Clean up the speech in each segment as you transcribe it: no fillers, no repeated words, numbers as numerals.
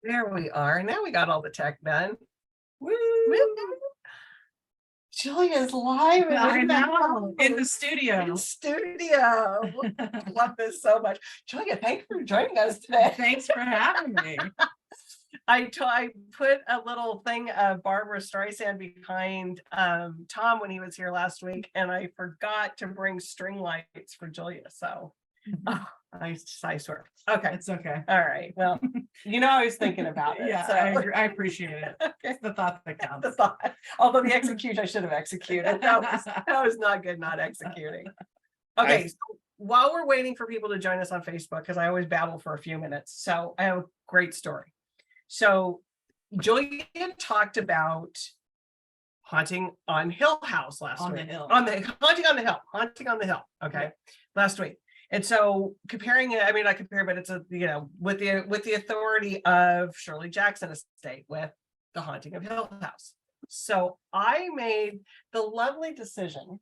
There we are. Now we got all the tech done. Woo! Julia's live in the studio. Love this so much. Julia, thanks for joining us today. Thanks for having me. I put a little thing of Barbara Streisand behind Tom when he was here last week, and I forgot to bring string lights for Julia. So I swear. Okay. It's okay. All right. Well, I was thinking about it. Yeah, so. I appreciate it. Okay. It's the thought that counts. The thought. Although the execution, I should have executed. That was not good, not executing. Okay. So while we're waiting for people to join us on Facebook, because I always babble for a few minutes. So I have a great story. So Julia talked about haunting on Hill House last week. Haunting on the hill. Okay. Last week. And so comparing it, I mean, I compare, but it's with the authority of Shirley Jackson estate with the haunting of Hill House. So I made the lovely decision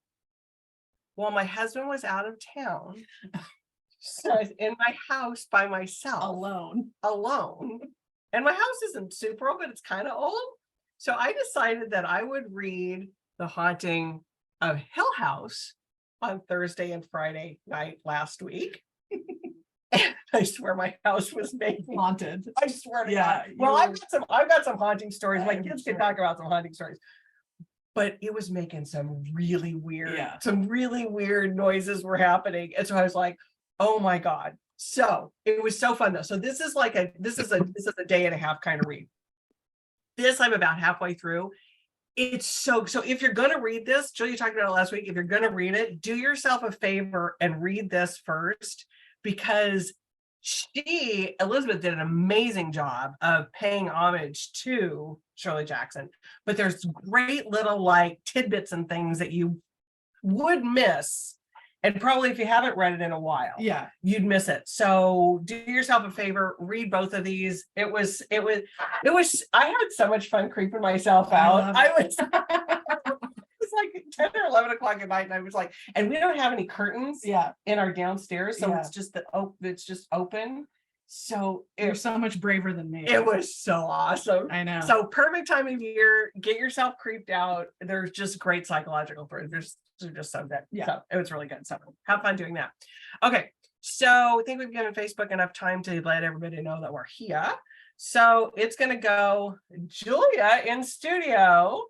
while my husband was out of town. So I was in my house by myself. Alone. And my house isn't super old, but it's kind of old. So I decided that I would read The Haunting of Hill House on Thursday and Friday night last week. And I swear my house was making haunted. I swear to God. Well, I've got some haunting stories. My kids can talk about some haunting stories. But it was making some really weird noises were happening. And so I was like, oh my God. So it was so fun though. So this is a day and a half kind of read. This I'm about halfway through. It's so if you're going to read this, Julia talked about it last week. If you're going to read it, do yourself a favor and read this first, because Elizabeth did an amazing job of paying homage to Shirley Jackson, but there's great little like tidbits and things that you would miss. And probably if you haven't read it in a while, you'd miss it. So do yourself a favor, read both of these. It was, I had so much fun creeping myself out. It was like 10 or 11 o'clock at night. And I was like, and we don't have any curtains in our downstairs. So it's just it's just open. So you're so much braver than me. It was so awesome. I know. So perfect time of year, get yourself creeped out. There's just great psychological things. They're just so good. Yeah. So it was really good. So have fun doing that. Okay. So I think we've given Facebook enough time to let everybody know that we're here. So it's going to go Julia in studio,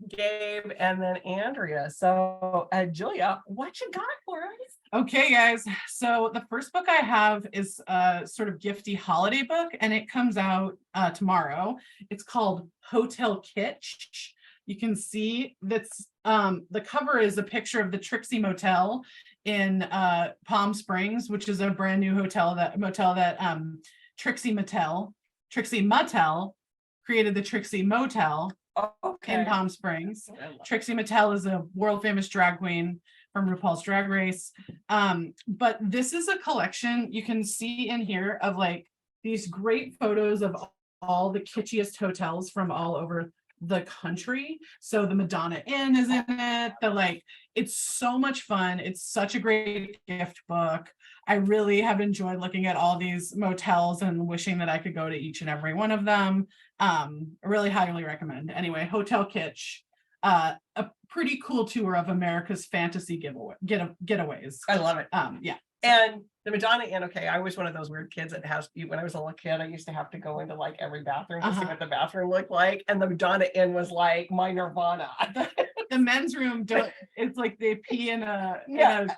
Gabe, and then Andrea. So Julia, what you got for us? Okay, guys. So the first book I have is a sort of gifty holiday book, and it comes out tomorrow. It's called Hotel Kitsch. You can see that's the cover is a picture of the Trixie Motel in Palm Springs, which is a brand new motel that Trixie Mattel created the Trixie Motel in Palm Springs. Trixie Mattel is a world famous drag queen from RuPaul's Drag Race. But this is a collection you can see in here of like these great photos of all the kitschiest hotels from all over the country. So the Madonna Inn is in it. It's so much fun. It's such a great gift book. I really have enjoyed looking at all these motels and wishing that I could go to each and every one of them. I really highly recommend. Anyway, Hotel Kitsch, a pretty cool tour of America's fantasy getaways. I love it. Yeah. And the Madonna Inn, okay, I was one of those weird kids that when I was a little kid, I used to have to go into like every bathroom to see what the bathroom looked like. And the Madonna Inn was like my nirvana. The men's room, it's like they pee in a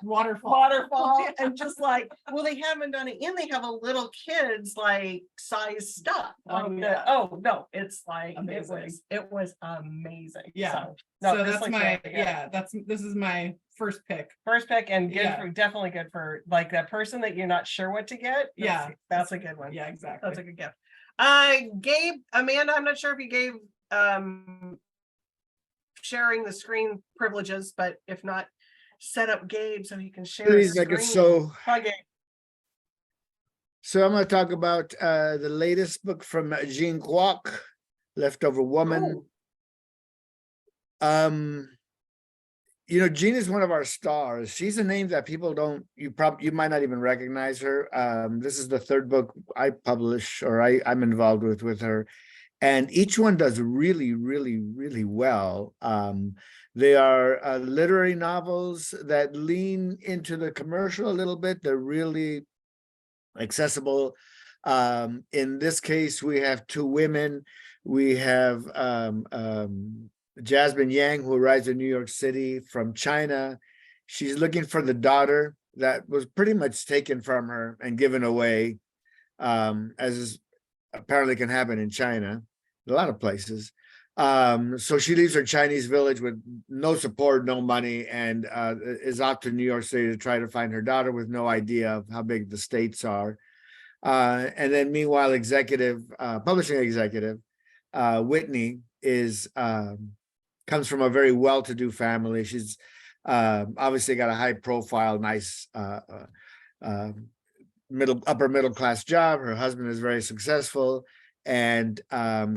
waterfall. And just like, well, they have Madonna Inn, they have a little kids like size stuff. It's like amazing. It was amazing. Yeah. So this is my first pick, and definitely good for like that person that you're not sure what to get. That's a good one. Yeah, exactly. That's a good gift. Gabe, Amanda, I'm not sure if you gave sharing the screen privileges, but if not, set up Gabe so he can share. Please make it so. Hi, Gabe. So I'm going to talk about the latest book from Jean Kwok, Leftover Woman. You know, Jean is one of our stars. She's a name that people don't, you might not even recognize her. This is the third book I publish, or I'm involved with her. And each one does really, really, really well. They are literary novels that lean into the commercial a little bit. They're really accessible. In this case, we have two women. We have Jasmine Yang, who arrives in New York City from China. She's looking for the daughter that was pretty much taken from her and given away, as apparently can happen in China, a lot of places. So she leaves her Chinese village with no support, no money, and is off to New York City to try to find her daughter with no idea of how big the states are. And then meanwhile, publishing executive, Whitney comes from a very well-to-do family. She's obviously got a high profile, nice upper middle class job. Her husband is very successful, and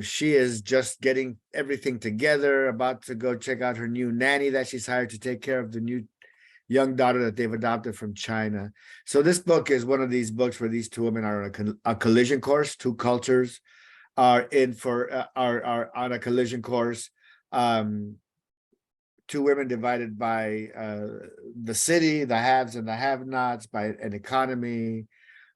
she is just getting everything together, about to go check out her new nanny that she's hired to take care of the new young daughter that they've adopted from China. So this book is one of these books where these two women are on a collision course. Two cultures are on a collision course. Two women divided by the city, the haves and the have-nots, by an economy.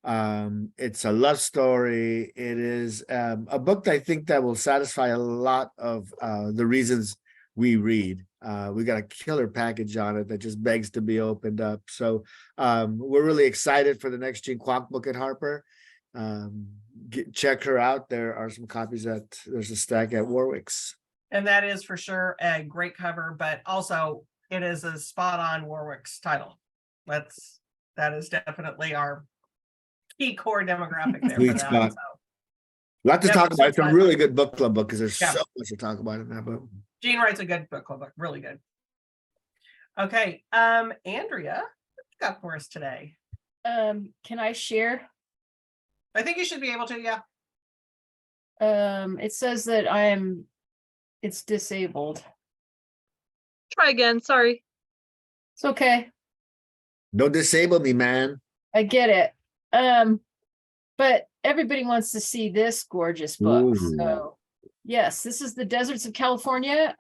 It's a love story. It is a book that I think that will satisfy a lot of the reasons we read. We got a killer package on it that just begs to be opened up. So we're really excited for the next Jean Kwok book at Harper. Check her out. There are some copies there's a stack at Warwick's. And that is for sure a great cover, but also it is a spot on Warwick's title. That is definitely our key core demographic there for that. So. A lot to talk about. It's a really good book club book because there's so much to talk about in that book. Jean writes a good book club book, really good. Okay, Andrea, what you got for us today? Can I share? I think you should be able to, yeah. It says that it's disabled. Try again, sorry. It's okay. Don't disable me, man. I get it. But everybody wants to see this gorgeous book. Ooh. So yes, this is The Deserts of California,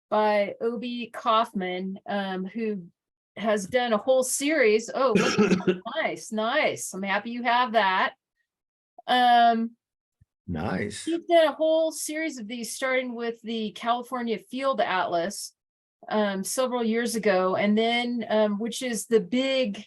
by Obi Kaufman, who has done a whole series. Oh, nice. I'm happy you have that. Nice. He's done a whole series of these, starting with the California Field Atlas several years ago, and then which is the big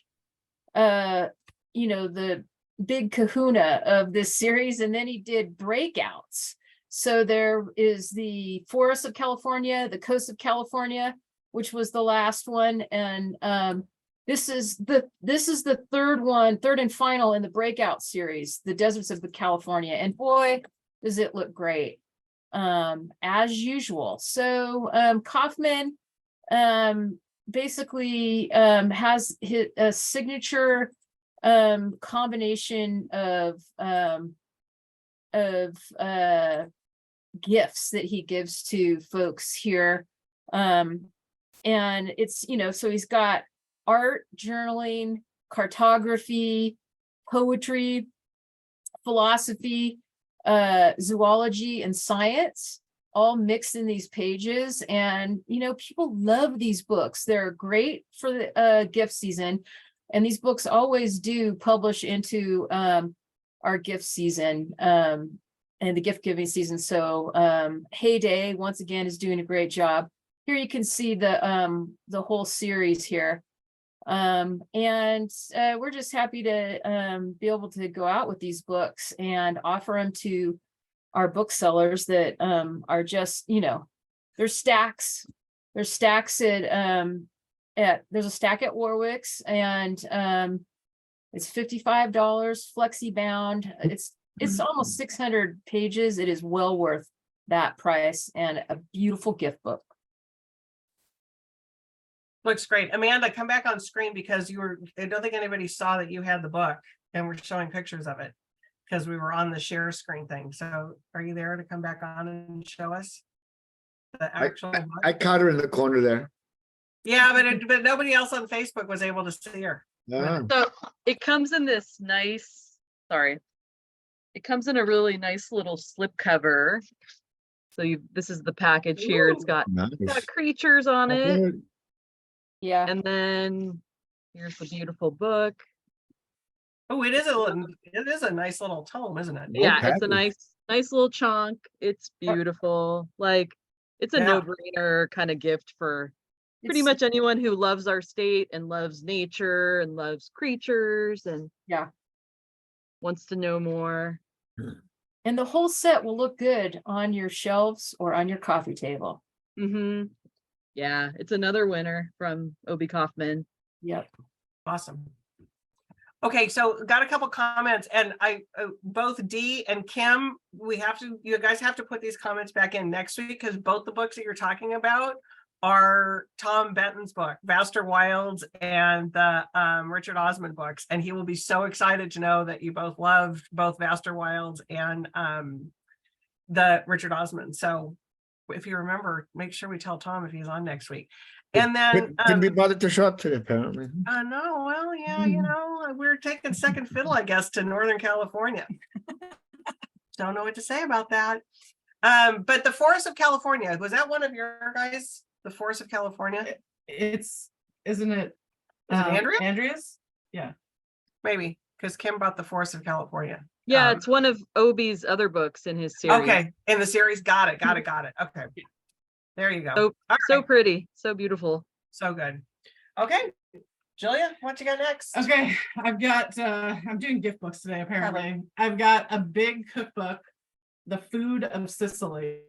the big kahuna of this series, and then he did breakouts. So there is the Forests of California, the Coast of California, which was the last one, and this is the third and final in the breakout series, The Deserts of California, and boy, does it look great, as usual. So Kaufman basically has a signature combination of gifts that he gives to folks here, and it's so he's got art, journaling, cartography, poetry, philosophy, zoology, and science, all mixed in these pages. And people love these books. They're great for the gift season, and these books always do publish into our gift season and the gift giving season. So Heyday once again is doing a great job. Here you can see the whole series here. And we're just happy to be able to go out with these books and offer them to our booksellers that are just, there's stacks. There's stacks there's a stack at Warwick's, and it's $55 flexi bound. It's almost 600 pages. It is well worth that price, and a beautiful gift book. Looks great. Amanda, come back on screen, because I don't think anybody saw that you had the book and we're showing pictures of it because we were on the share screen thing. So are you there to come back on and show us the actual book? I caught her in the corner there. Yeah, but nobody else on Facebook was able to see her. Ah, So it comes in this nice, sorry. It comes in a really nice little slip cover. So this is the package here. It's Ooh. got nice. creatures on it. Yeah. And then here's the beautiful book. Oh, it is a nice little tome, isn't it? Yeah, it's a package. nice little chunk. It's beautiful. Like it's a Yeah. no-brainer kind of gift for pretty much anyone who loves our state and loves nature and loves creatures and Yeah. wants to know more. And the whole set will look good on your shelves or on your coffee table. Mm-hmm. Yeah, it's another winner from Obi Kaufman. Yep. Awesome. Okay, so got a couple comments, and both Dee and Kim, you guys have to put these comments back in next week because both the books that you're talking about are Tom Benton's book, Vaster Wilds, and the Richard Osman books, and he will be so excited to know that you both loved both Vaster Wilds and the Richard Osman. So if you remember, make sure we tell Tom if he's on next week. And then Couldn't be bothered to show up today, apparently. no, well, yeah, you know, we're taking second fiddle, I guess, to Northern California. Don't know what to say about that. But the Forest of California, was that one of your guys? The Forest of California? Isn't it? Is it Andrea? Andrea's? Yeah. Maybe, because Kim brought the Forest of California. Yeah, it's one of Obi's other books in his series. Okay, in the series, got it. Okay, there you go. So, All so right. pretty, so beautiful. So good. Okay, Julia, what you got next? Okay, I've got, I'm doing gift books today, apparently. I've got a big cookbook, The Food of Sicily.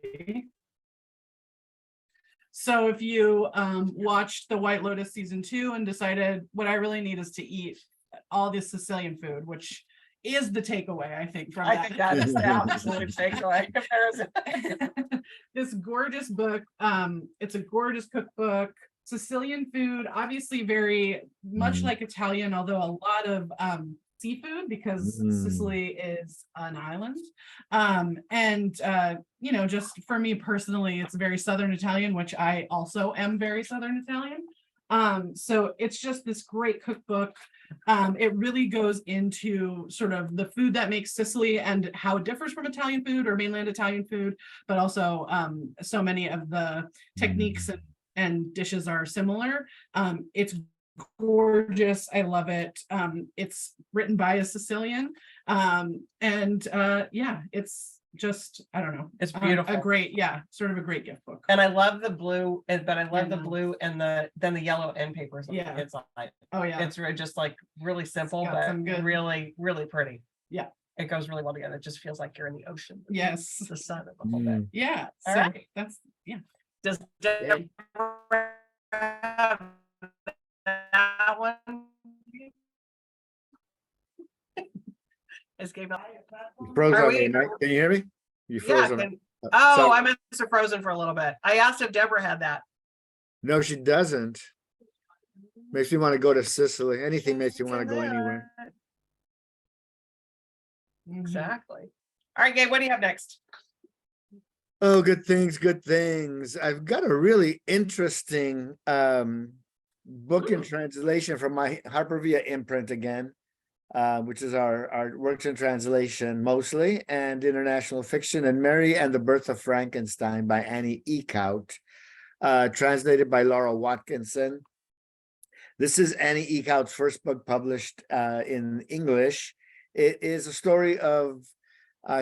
So if you watched The White Lotus season 2 and decided what I really need is to eat all this Sicilian food, which is the takeaway, I think, from that. I think that is the absolute takeaway comparison. This gorgeous book. It's a gorgeous cookbook. Sicilian food, obviously very much like Italian, although a lot of seafood because Sicily is an island. You know, just for me personally, it's very Southern Italian, which I also am very Southern Italian. So it's just this great cookbook. It really goes into sort of the food that makes Sicily and how it differs from Italian food or mainland Italian food, but also so many of the techniques and dishes are similar. It's gorgeous. I love it. It's written by a Sicilian. Yeah, it's just, I don't know. It's beautiful. Sort of a great gift book. And I love the blue, but I love the blue and then the yellow end papers. Yeah. It's like, Oh yeah. it's just like really simple, got but some good- really, really pretty. Yeah. It goes really well together. It just feels like you're in the ocean. Yes. The sun a little bit. Yeah. All So right. that's, yeah. Does Deborah have that one? Escape. You froze Are on we- me, Mike. Can you hear me? You Yeah. froze on me. Oh, Sorry. I must have frozen for a little bit. I asked if Deborah had that. No, she doesn't. Makes me want to go to Sicily. Anything makes me want to go anywhere. Exactly. All right, Gabe, what do you have next? Oh, good things, good things. I've got a really interesting book in translation from my Harper Via imprint again, which is our works in translation mostly, and international fiction, and Mary and the Birth of Frankenstein by Annie Eekhout, translated by Laura Watkinson. This is Annie Eekhout's first book published in English. It is a story of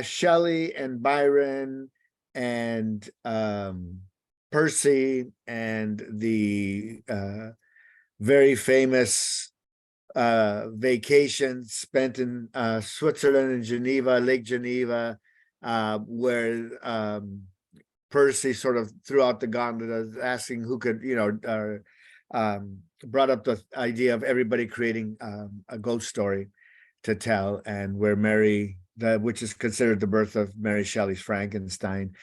Shelley and Byron and Percy and the very famous vacation spent in Switzerland and Geneva, Lake Geneva, where Percy sort of threw out the gauntlet, asking who could, brought up the idea of everybody creating a ghost story to tell, and where Mary, which is considered the birth of Mary Shelley's Frankenstein.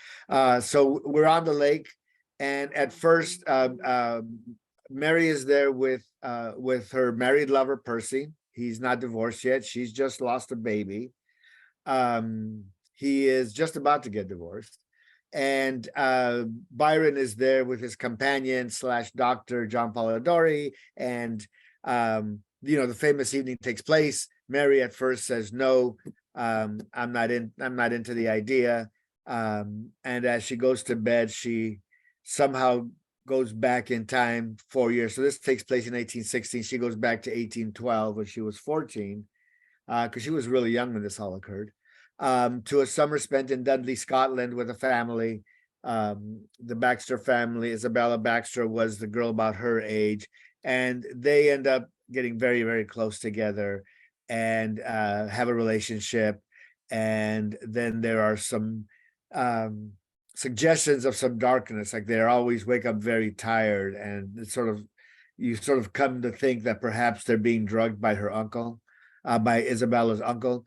So we're on the lake, and at first, Mary is there with her married lover Percy. He's not divorced yet. She's just lost a baby. He is just about to get divorced, and Byron is there with his companion / doctor John Polidori, and the famous evening takes place. Mary at first says no, I'm not into the idea, and as she goes to bed, she somehow goes back in time 4 years. So this takes place in 1816. She goes back to 1812 when she was 14, because she was really young when this all occurred, to a summer spent in Dudley, Scotland with a family. The Baxter family, Isabella Baxter was the girl about her age, and they end up getting very, very close together and have a relationship. And then there are some suggestions of some darkness, like they always wake up very tired, and it's you sort of come to think that perhaps they're being drugged by her uncle, by Isabella's uncle.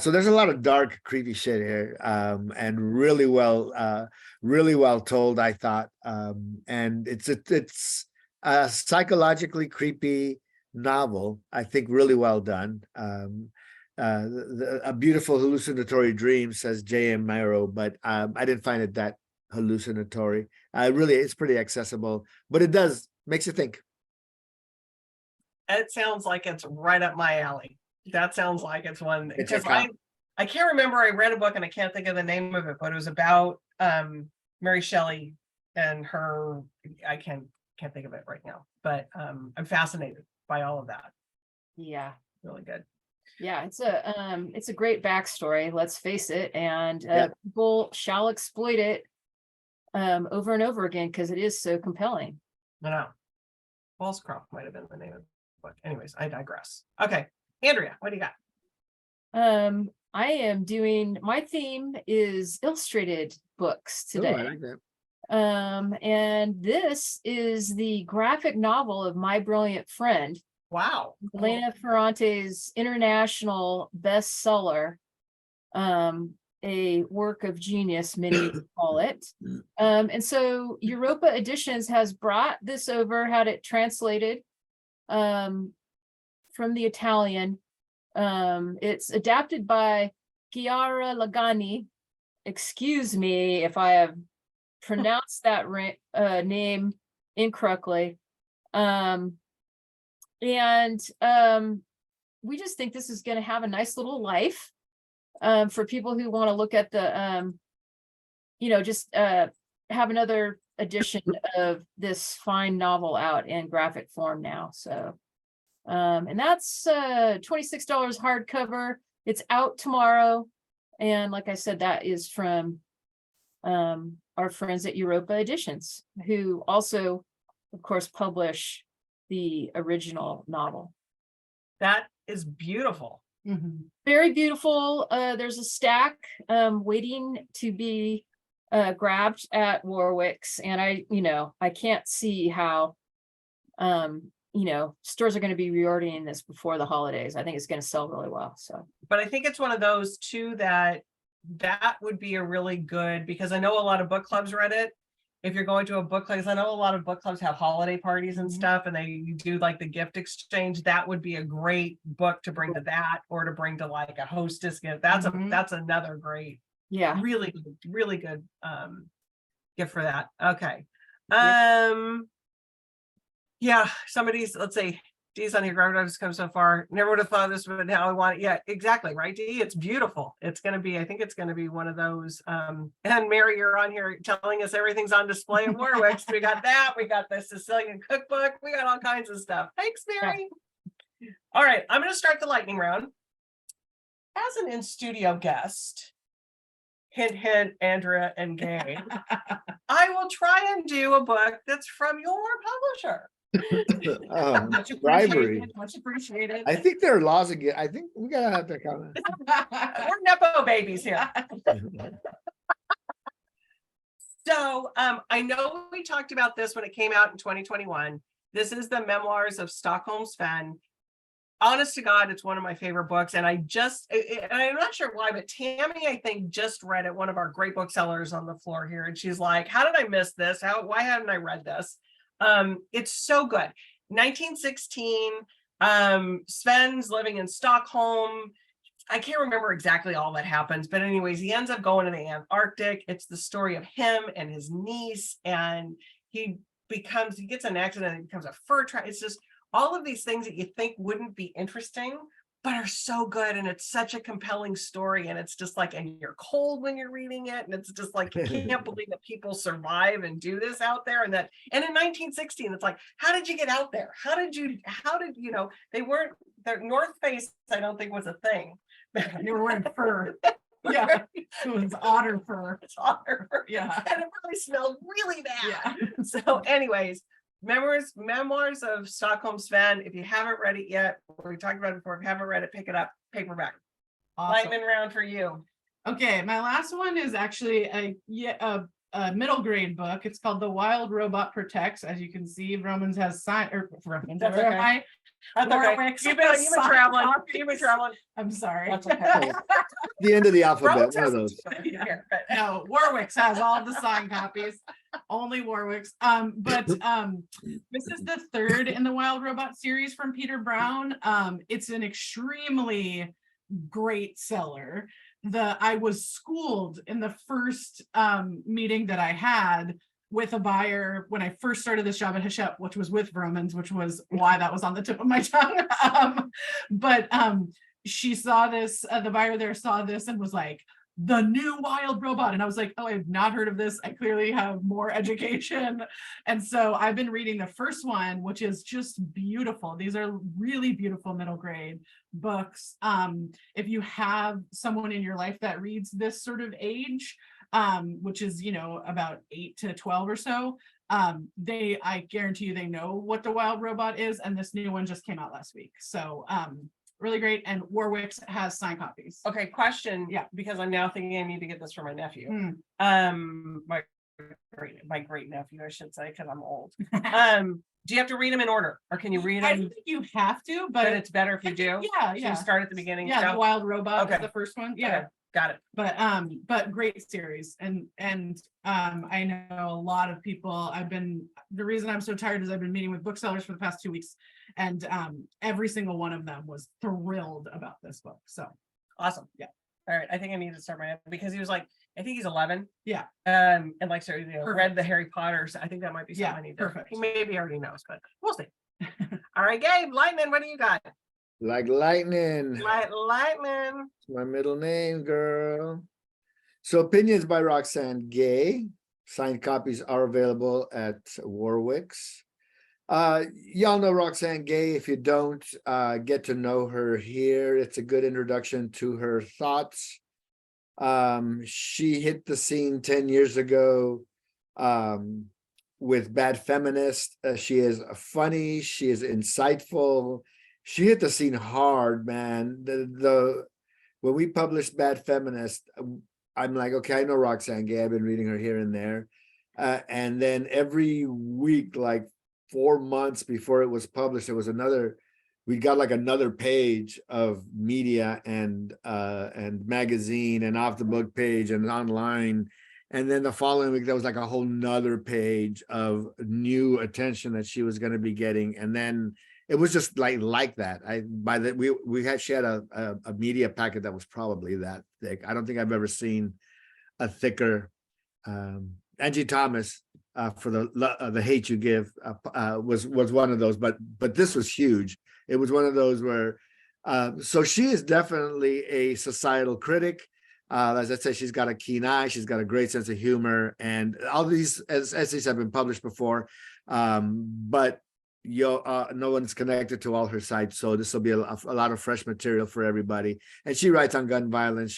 So there's a lot of dark, creepy shit here, and really well told, I thought. And it's a psychologically creepy novel, I think, really well done. A beautiful hallucinatory dream, says J.M. Marrow, but I didn't find it that hallucinatory. It's pretty accessible, but it makes you think. It sounds like it's right up my alley. That sounds like it's one, It's a because I can't remember, I read a book and I can't think of the name of it, but it was about Mary Shelley and her, I can't think of it right now, but I'm fascinated by all of that. Yeah. Really good. Yeah, it's a great backstory, let's face it, and Yep. people shall exploit it over and over again because it is so compelling. I know. Fallscroft might have been the name of the book. Anyways, I digress. Okay, Andrea, what do you got? I am doing, my theme is illustrated books Ooh, today. I like that. And this is the graphic novel of My Brilliant Friend, Wow. Elena Ferrante's international bestseller, a work of genius, many call it. And so Europa Editions has brought this over, had it translated from the Italian. It's adapted by Chiara Lagani. Excuse me if I have pronounced that name incorrectly. And we just think this is going to have a nice little life for people who want to look at the, just have another edition of this fine novel out in graphic form now. So, and that's $26 hardcover. It's out tomorrow. And like I said, that is from our friends at Europa Editions, who also, of course, publish the original novel. That is beautiful. Mhm. Very beautiful. There's a stack waiting to be grabbed at Warwick's, and I can't see how stores are going to be reordering this before the holidays. I think it's going to sell really well. So, But I think it's one of those too that would be a really good, because I know a lot of book clubs read it. If you're going to a book club, I know a lot of book clubs have holiday parties and stuff, and they do like the gift exchange. That would be a great book to bring to that, or to bring to like a hostess gift. That's another great, yeah. really good gift for that. Okay. Yeah, somebody's, let's see, Dee's on here, I've come so far. Never would have thought this would how I want it. Yeah, exactly, right, Dee? It's beautiful. It's gonna be, I think it's gonna be one of those. And Mary, you're on here telling us everything's on display at Warwick's. We got that, we got the Sicilian cookbook, we got all kinds of stuff. Thanks, Mary. Yeah. All right, I'm gonna start the lightning round. As an in-studio guest, hint, hint, Andrea and Gay, I will try and do a book that's from your publisher. Much Bribery. appreciated. Much appreciated. I think there are laws again. I think we gotta have to comment. We're Nepo babies here. So I know we talked about this when it came out in 2021. This is the Memoirs of Stockholm Sven. Honest to God, it's one of my favorite books. And I'm not sure why, but Tammy, I think, just read it, one of our great booksellers on the floor here. And she's like, how did I miss this? Why haven't I read this? It's so good. 1916, Sven's living in Stockholm, I can't remember exactly all that happens, but anyways, he ends up going to the Antarctic. It's the story of him and his niece, and he gets an accident and becomes a fur trader. It's just all of these things that you think wouldn't be interesting, but are so good. And it's such a compelling story. And it's just like, and you're cold when you're reading it. And it's just like, you can't believe that people survive and do this out there. And in 1960, and it's like, how did you get out there? How did you know, their North Face, I don't think was a thing. They were wearing fur. Yeah, it was otter fur. It's otter fur. Yeah. And it really smelled really bad. Yeah. So anyways, Memoirs of Stockholm Sven. If you haven't read it yet, we talked about it before. If you haven't read it, pick it up, paperback. Awesome. Lightning round for you. Okay, my last one is actually a middle grade book. It's called The Wild Robot Protects. As you can see, Romans has signed, or Romans, That's where am okay. I? That's okay. Warwick's You've been signed traveling. copies. You've been traveling. I'm sorry. That's okay. The end of the alphabet, Rhodes one of has- those. Here, but- No, Warwick's has all the signed copies. Only Warwick's. But this is the third in the Wild Robot series from Peter Brown. It's an extremely great seller. I was schooled in the first meeting that I had with a buyer when I first started this job at Hachette, which was with Romans, which was why that was on the tip of my tongue. But she saw this, the buyer there saw this and was like, the new Wild Robot. And I was like, oh, I've not heard of this. I clearly have more education. And so I've been reading the first one, which is just beautiful. These are really beautiful middle grade books. If you have someone in your life that reads this sort of age, which is, you know, about 8 to 12 or so, I guarantee you they know what the Wild Robot is. And this new one just came out last week. So really great. And Warwick's has signed copies. Okay, question. Yeah. Because I'm now thinking I need to get this for my nephew. My great nephew, I should say, because I'm old. Do you have to read them in order, or can you read I them? don't think you have to, But but it's better if you do. yeah, So yeah. you start at the beginning. Yeah, go? the Wild Robot is Okay. the first one. Yeah. Okay, got it. But great series. And I know a lot of people. The reason I'm so tired is I've been meeting with booksellers for the past 2 weeks, and every single one of them was thrilled about this book. So Awesome. Yeah. All right. I think I need to start my nephew because he was like, I think he's 11. Yeah. And like, so, you know, Perfect. read the Harry Potters. I think that might be something Yeah, I need to. perfect. He maybe already knows, but we'll see. All right, Gabe, Lightning, what do you got? Like lightning. Lightning. My middle name, girl. So Opinions by Roxane Gay. Signed copies are available at Warwick's. Y'all know Roxane Gay. If you don't, get to know her here. It's a good introduction to her thoughts. She hit the scene 10 years ago with Bad Feminist. She is funny. She is insightful. She hit the scene hard, man. When we published Bad Feminist, I'm like, okay, I know Roxane Gay. I've been reading her here and there. And then every week, like 4 months before it was published, there was we got like another page of media and magazine and off the book page and online. And then the following week, there was like a whole nother page of new attention that she was going to be getting. And then it was just like that. She had a media packet that was probably that thick. I don't think I've ever seen a thicker. Angie Thomas for the Hate You Give was one of those, but this was huge. It was one of those where so she is definitely a societal critic. As I said, she's got a keen eye. She's got a great sense of humor, and all these essays have been published before, but no one's connected to all her sites, so this will be a lot of fresh material for everybody. And she writes on gun violence.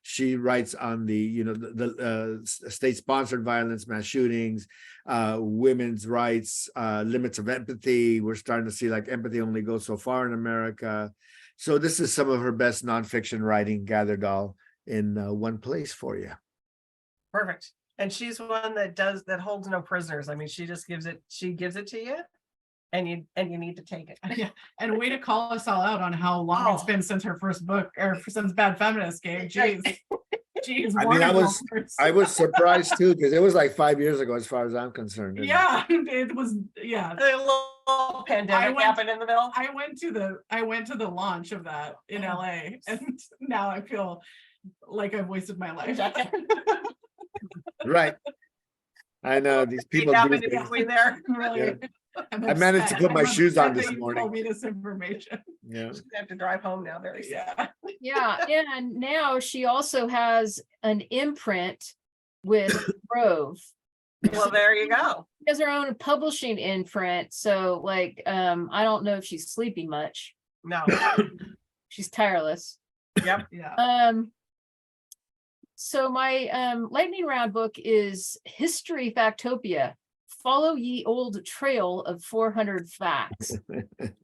She writes on the state-sponsored violence, mass shootings, women's rights, limits of empathy. We're starting to see like empathy only goes so far in America. So this is some of her best nonfiction writing gathered all in one place for you. Perfect. And she's one that holds no prisoners. I mean, she gives it to you. And you need to take it. Yeah, and way to call us all out on how long it's been since her first book, or since Bad Feminist Game. Jeez. I mean, I was surprised too, because it was like 5 years ago, as far as I'm concerned. Yeah, it was. Yeah, A little pandemic happened in the middle. I went to the launch of that in LA, and now I feel like I've wasted my life. Right. I know these people do happened in things. between there. Really, Yeah. I'm I managed to upset. put my I'm shoes on upset this that you morning. told me this information. Yeah. I have to drive home now very soon. Yeah. Yeah, and now she also has an imprint with Grove. Well, there you go. She has her own publishing imprint, so like, I don't know if she's sleeping much. No. She's tireless. Yep. Yeah. So my lightning round book is History Factopia. Follow ye old trail of 400 facts.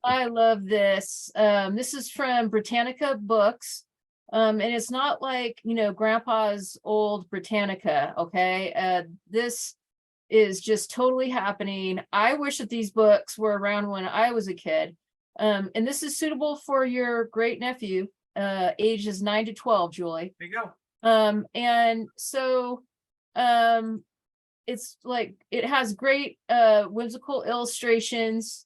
I love this. This is from Britannica Books. And it's not like, grandpa's old Britannica, okay? This is just totally happening. I wish that these books were around when I was a kid. And this is suitable for your great nephew, ages 9 to 12, Julie. There you go. And so it's like it has great whimsical illustrations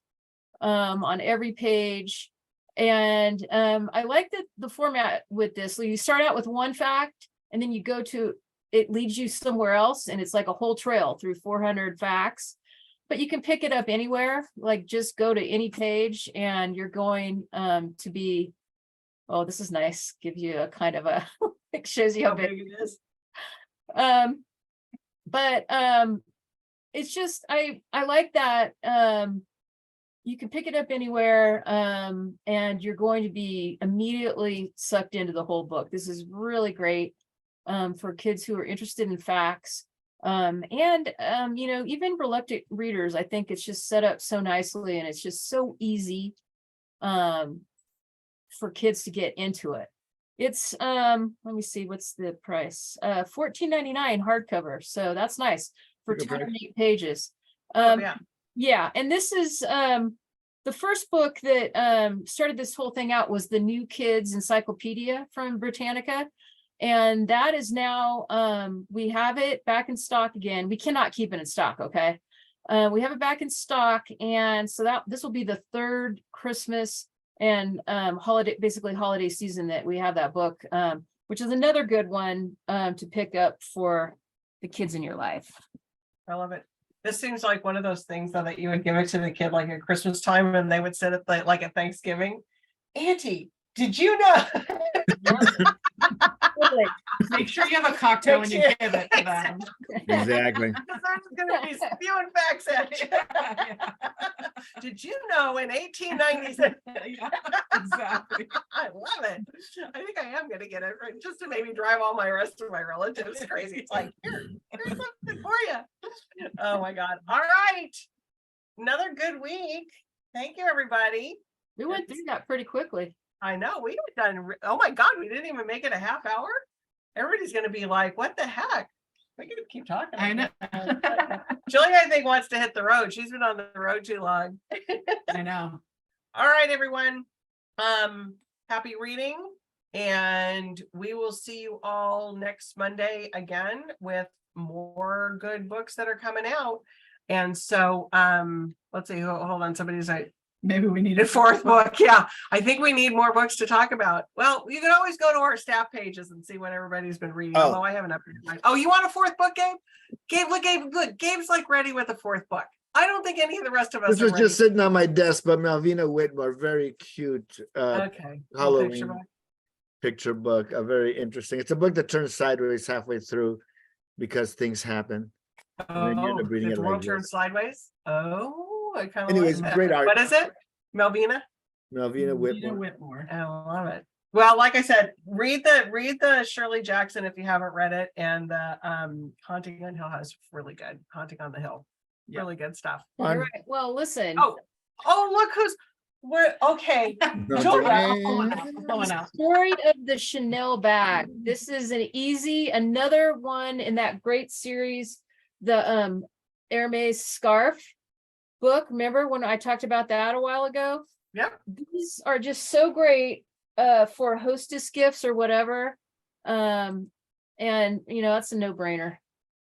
on every page. And I like the format with this. So you start out with one fact and then you go to it leads you somewhere else, and it's like a whole trail through 400 facts. But you can pick it up anywhere, like just go to any page and you're going to be, oh, this is nice. Give you a kind of a it shows you how big it is. But it's just I like that you can pick it up anywhere and you're going to be immediately sucked into the whole book. This is really great for kids who are interested in facts, and even reluctant readers. I think it's just set up so nicely, and it's just so easy for kids to get into it. It's let me see, what's the price? $14.99 hardcover, so that's nice for Good price. 208 pages. Yeah. Yeah, and this is the first book that started this whole thing out was the New Kids Encyclopedia from Britannica. And that is now we have it back in stock again. We cannot keep it in stock, okay? We have it back in stock, and so this will be the third Christmas and holiday season that we have that book, which is another good one to pick up for the kids in your life. I love it. This seems like one of those things though, that you would give it to the kid like at Christmas time, and they would sit at like at Thanksgiving. Auntie, did you know? Make sure you have a cocktail when you give it to them. Exactly. Because I'm going to be spewing facts at you. Yeah, Did you know in 1897? yeah, exactly. I love it. I think I am going to get it just to maybe drive all my rest of my relatives crazy. It's like, here's something for you. Oh my God. All right. Another good week. Thank you, everybody. We went through that pretty quickly. I know we have done. Oh my God, we didn't even make it a half hour. Everybody's going to be like, what the heck? We can keep talking. I know. Julia, I think, wants to hit the road. She's been on the road too long. I know. All right, everyone. Happy reading. And we will see you all next Monday again with more good books that are coming out. And so let's see. Hold on. Somebody's like, Maybe we need the fourth book. Yeah, I think we need more books to talk about. Well, you can always go to our staff pages and see what everybody's been reading. Oh. Although I haven't updated mine. Oh, you want a fourth book, Gabe? Gabe, good. Gabe's like ready with a fourth book. I don't think any of the rest of us This are was ready. just sitting on my desk, but Malvina Whitmore, very cute Okay. Halloween Picture book. picture book, very interesting. It's a book that turns sideways halfway through because things happen. And then you end up reading Did it the world like turn this. sideways? Oh, I kind of Anyways, like that. great art. What is it? Melvina? Malvina Whitmore. Whitmore. I love it. Well, like I said, read the Shirley Jackson if you haven't read it, and the Haunting on Hill House, really good. Haunting on the Hill, Yeah. really good stuff. All Fun. right. Well, listen. Oh, look who's what? Okay, Pulling out. Story of the Chanel bag. This is another one in that great series, the Hermes scarf book. Remember when I talked about that a while ago? Yep. These are just so great for hostess gifts or whatever. And that's a no-brainer.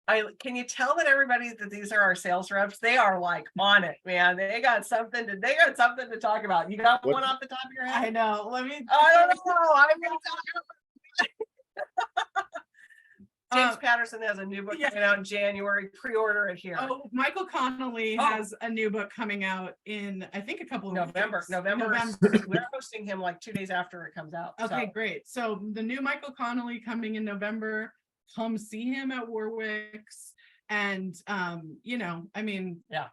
Can you tell that everybody that these are our sales reps? They are like on it, man. They got something to talk about. You got What- one off the top of your I head? know, let me. I don't know. I'm gonna tell you. James Uh, Patterson has a new book yeah. coming out in January. Pre-order it here. Oh, Michael Connolly Oh. has a new book coming out in, I think, a couple of November. weeks. November. We're hosting him like 2 days after it comes out. Okay, so. great. So the new Michael Connolly coming in November. Come see him at Warwick's, and you know, I mean, Yeah.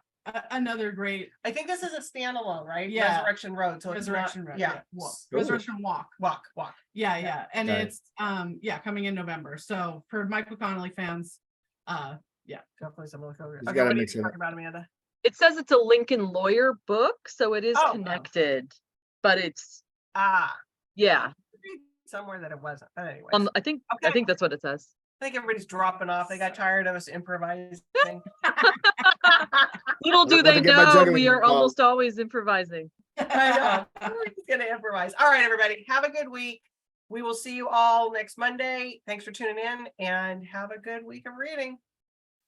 Another great I think this is a standalone, right? Yeah. Resurrection Road. So Resurrection it's not, Road. yeah. Resurrection Walk. Walk. Yeah, Yeah. yeah, and Okay. it's coming in November. So for Michael Connolly fans, Definitely some look over. He's Okay, gotta what are you mix it up. talking about, Amanda? It says it's a Lincoln lawyer book, so it is Oh. connected, but it's, yeah. Somewhere that it wasn't. But anyways, I think Okay. that's what it says. I think everybody's dropping off. They got tired of us improvising. Little do About to they get my know, juggling we are involved. almost always improvising. I know. We're just gonna improvise. All right, everybody. Have a good week. We will see you all next Monday. Thanks for tuning in and have a good week of reading.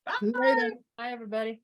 Bye. Later. Hi, everybody.